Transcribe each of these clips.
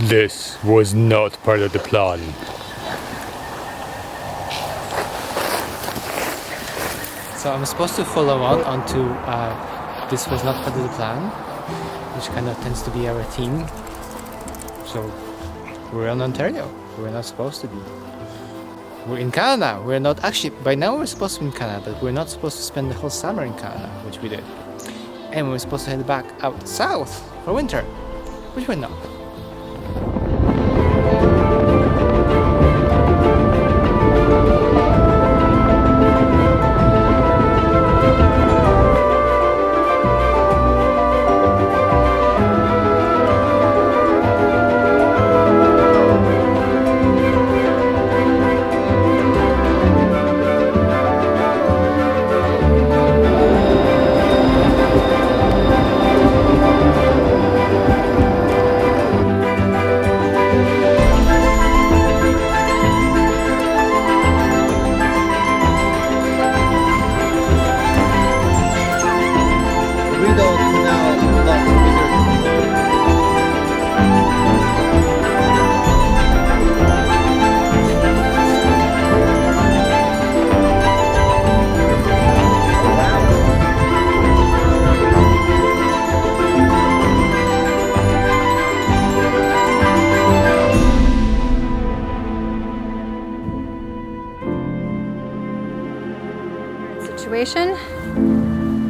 This was not part of the plan. So I'm supposed to follow on onto this was not part of the plan, which kind of tends to be our theme. So we're in Ontario. We're not supposed to be. We're in Canada. We're not actually, by now we're supposed to be in Canada, but we're not supposed to spend the whole summer in Canada, which we did. And we're supposed to head back out south for winter, which we're not.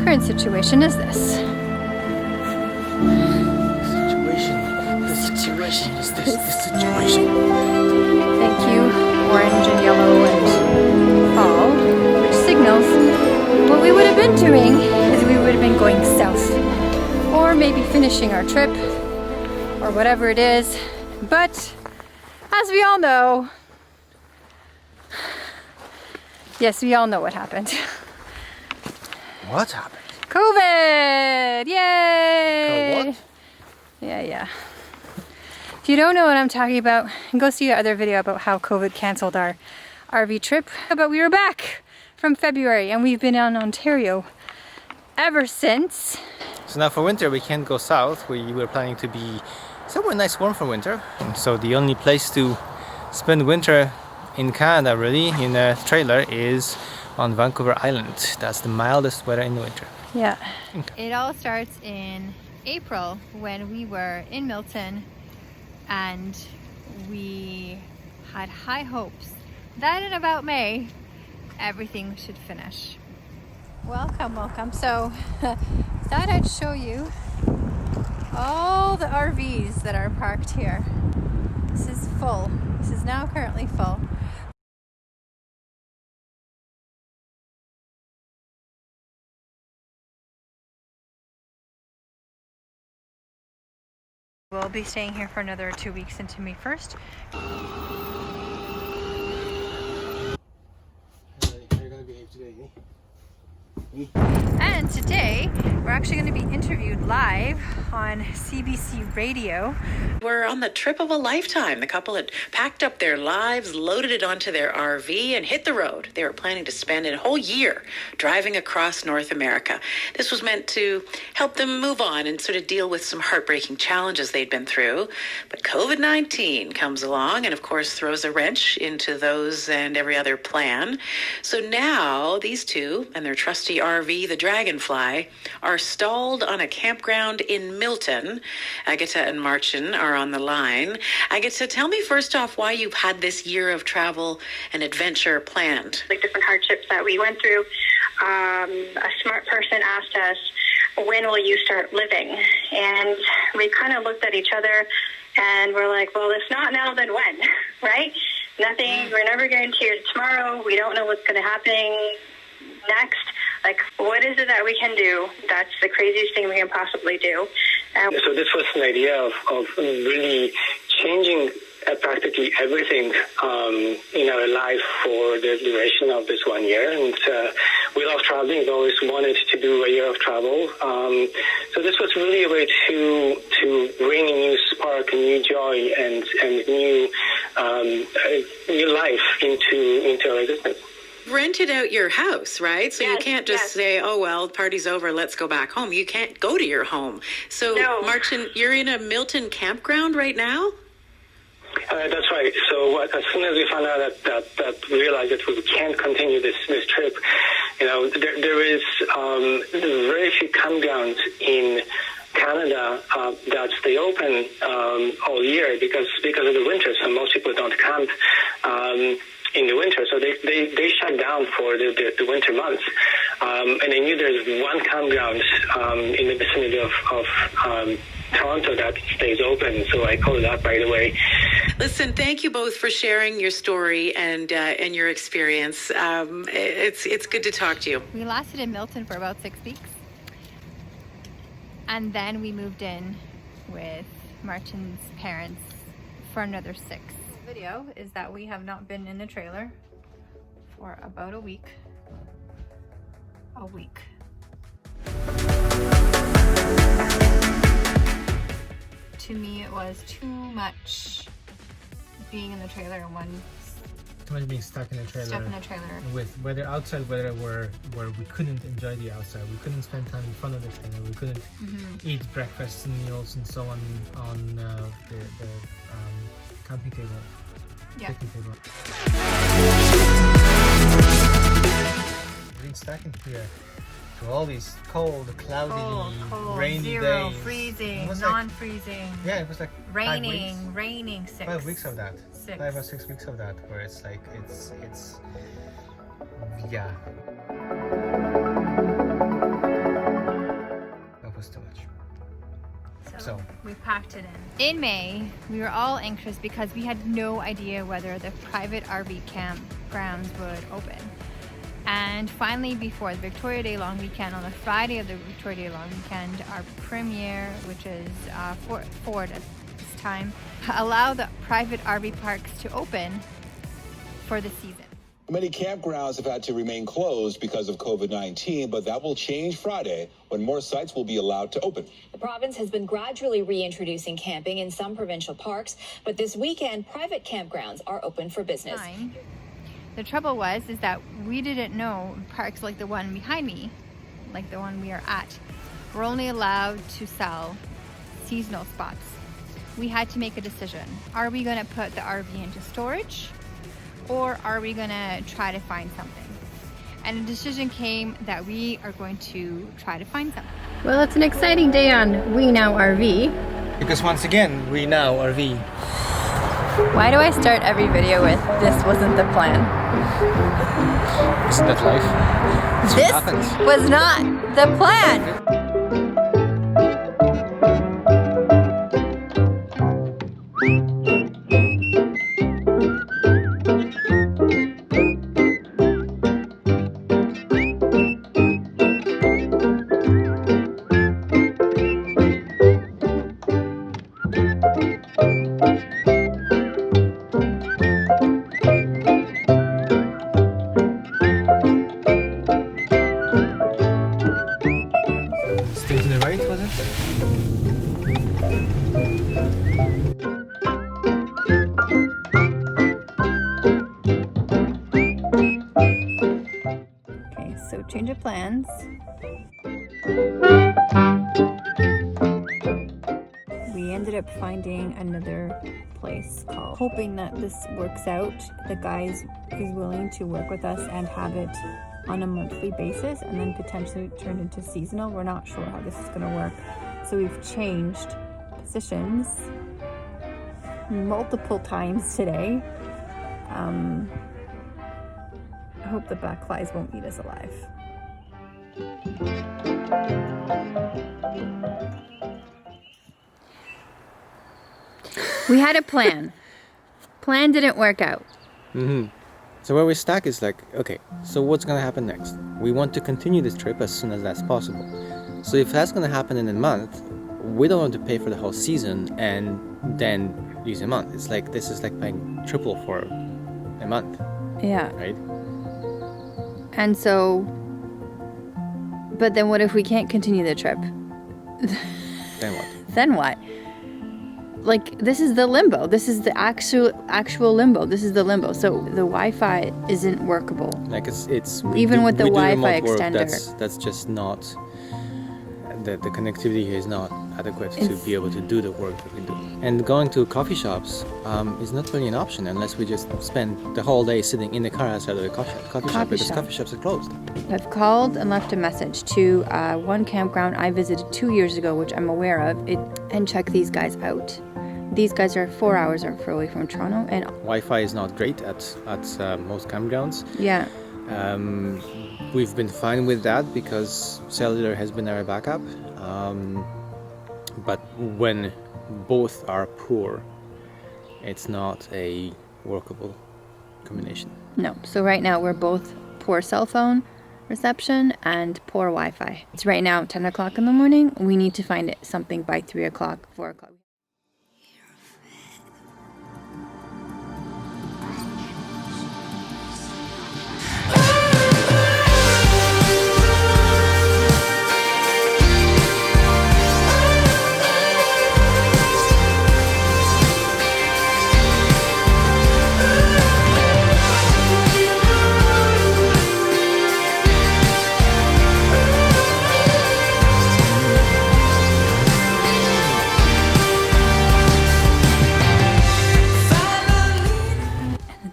Current situation is this. The situation is this. The situation. Thank you, orange and yellow and fall, which signals what we would have been doing is we would have been going south. Or maybe finishing our trip, or whatever it is. But, as we all know, yes, we all know what happened. What happened? COVID! Yay! What? Yeah. If you don't know what I'm talking about, go see the other video about how COVID canceled our RV trip. But we were back from February and we've been in Ontario ever since. So now for winter we can't go south. We were planning to be somewhere nice warm for winter. And so the only place to spend winter in Canada really in a trailer is on Vancouver Island. That's the mildest weather in the winter. Yeah. It all starts in April when we were in Milton and we had high hopes that in about May everything should finish. Welcome. So, thought I'd show you all the RVs that are parked here. This is full. This is now currently full. We'll be staying here for another 2 weeks into May 1st. How are you gonna behave today? And today we're actually going to be interviewed live on CBC Radio. We're on the trip of a lifetime. The couple had packed up their lives, loaded it onto their RV, and hit the road. They were planning to spend a whole year driving across North America. This was meant to help them move on and sort of deal with some heartbreaking challenges they'd been through. But COVID-19 comes along and, of course, throws a wrench into those and every other plan. So now these two and their trusty RV, the Dragonfly, are stalled on a campground in Milton. Agatha and Marcin are on the line. Agatha, tell me first off why you've had this year of travel and adventure planned. Like different hardships that we went through. A smart person asked us, when will you start living? And we kind of looked at each other and we're like, well, if not now, then when, right? Nothing, we're never guaranteed tomorrow. We don't know what's going to happen next. Like, what is it that we can do? That's the craziest thing we can possibly do. So this was an idea of really changing practically everything in our life for the duration of this 1 year. And we love traveling. We always wanted to do a year of travel. So this was really a way to bring a new spark, a new joy, and new life into our existence. Rented out your house, right? So yes, you can't just say, oh, well, party's over, let's go back home. You can't go to your home. So, no. Marcin, you're in a Milton campground right now? That's right. So as soon as we found out that we realized that we can't continue this trip, there is very few campgrounds in Canada that stay open all year because of the winter. So most people don't camp in the winter, so they shut down for the winter months. And I knew there's one campground in the vicinity of Toronto that stays open, so I called it up right away. Listen, thank you both for sharing your story and your experience. It's good to talk to you. We lasted in Milton for about 6 weeks. And then we moved in with Martin's parents for another 6. The video is that we have not been in the trailer for about a week. To me, it was too much being in the trailer in one. Too much being stuck in a trailer. With weather outside, where we couldn't enjoy the outside. We couldn't spend time in front of the trailer. We couldn't eat breakfast and meals and so on the camping table. Yeah. Picnic table. Being stuck in here through all these cold, cloudy, rainy zero, days. freezing, It non-freezing. Yeah, it was like raining, 5 weeks of that. 6. 5 or 6 weeks of that, where it's like it's yeah. That was too much. So we packed it in. In May, we were all anxious because we had no idea whether the private RV campgrounds would open. And finally, before the Victoria Day long weekend, on the Friday of the Victoria Day long weekend, our premier, which is Ford at this time, allowed the private RV parks to open for the season. Many campgrounds have had to remain closed because of COVID-19, but that will change Friday when more sites will be allowed to open. The province has been gradually reintroducing camping in some provincial parks, but this weekend, private campgrounds are open for business. The trouble is that we didn't know parks like the one behind me, like the one we are at, were only allowed to sell seasonal spots. We had to make a decision. Are we going to put the RV into storage, or are we going to try to find something? And a decision came that we are going to try to find something. Well, it's an exciting day on We Now RV. because once again, we now RV. Why do I start every video with "this wasn't the plan"? Isn't that life? This was not the plan. Stay to the right, was it? Okay, so change of plans. We ended up finding another place called, hoping that this works out. The guy is willing to work with us and have it on a monthly basis and then potentially turn into seasonal. We're not sure how this is going to work. So we've changed positions multiple times today. I hope the black flies won't eat us alive. We had a plan. Plan didn't work out. So where we're stuck is like, okay, so what's gonna happen next? We want to continue this trip as soon as that's possible. So if that's gonna happen in a month, we don't want to pay for the whole season and then use a month. It's like, this is like paying triple for a month. Yeah. Right? And so, but then what if we can't continue the trip? Then what? Then what? Like, this is the limbo. This is the actual limbo. This is the limbo. So the Wi-Fi isn't workable. Like it's Even with the we do Wi-Fi remote work, extender. that's just not. that the connectivity here is not adequate to be able to do the work that we do. And going to coffee shops is not really an option unless we just spend the whole day sitting in the car outside of a coffee shop because coffee shops are closed. I've called and left a message to one campground I visited 2 years ago, which I'm aware of, and check these guys out. These guys are 4 hours away from Toronto, and Wi-Fi is not great at most campgrounds. Yeah. We've been fine with that because cellular has been our backup. But when both are poor, it's not a workable combination. No. So right now we're both poor cell phone reception and poor Wi-Fi. It's right now 10 o'clock in the morning. We need to find something by 3 o'clock, 4 o'clock.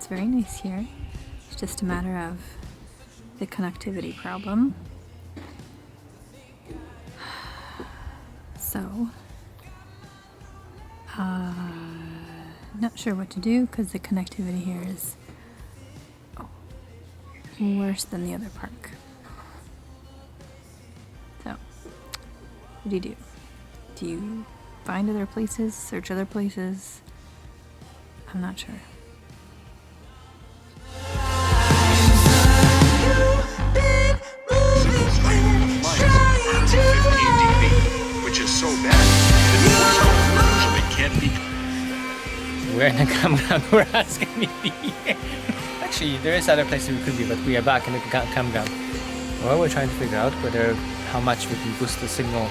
Very nice here. It's just a matter of the connectivity problem. So, not sure what to do because the connectivity here is worse than the other park. So, what do you do? Do you find other places, search other places? I'm not sure. So bad that usually can't be. We're in a campground. We're asking me to be here. Actually, there is other places we could be, but we are back in the campground. Well, we're trying to figure out how much we can boost the signal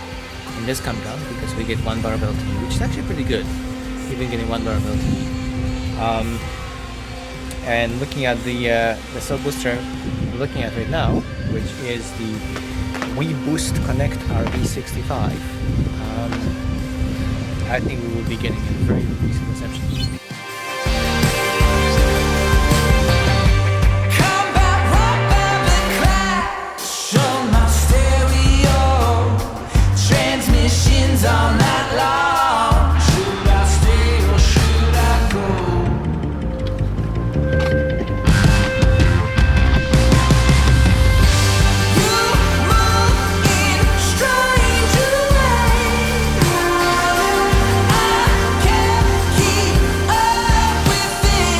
in this campground because we get 1 bar of LTE, which is actually pretty good. Even getting 1 bar of LTE. And looking at the cell booster I'm looking at right now, which is the WeBoost Connect RV65. I think we will be getting a very decent reception. Transmissions all night long. Should I stay or should I go? You move in strange ways. I can't keep up with it.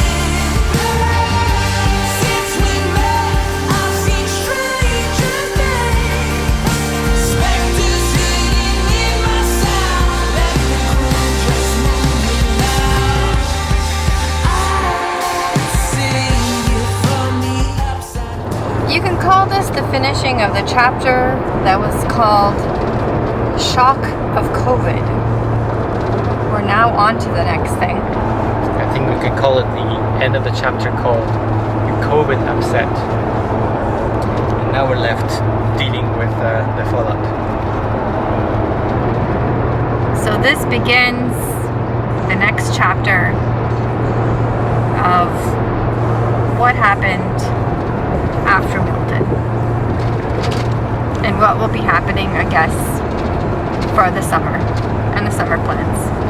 Since we met, I've seen stranger things. Specters hidden in my sound. Let the groove just move me now. I sing you from the upside. You can call this the finishing of the chapter that was called Shock of COVID. We're now on to the next thing. I think we could call it the end of the chapter called the COVID upset. And now we're left dealing with the fallout. So this begins the next chapter of what happened after Milton and what will be happening, I guess, for the summer and the summer plans.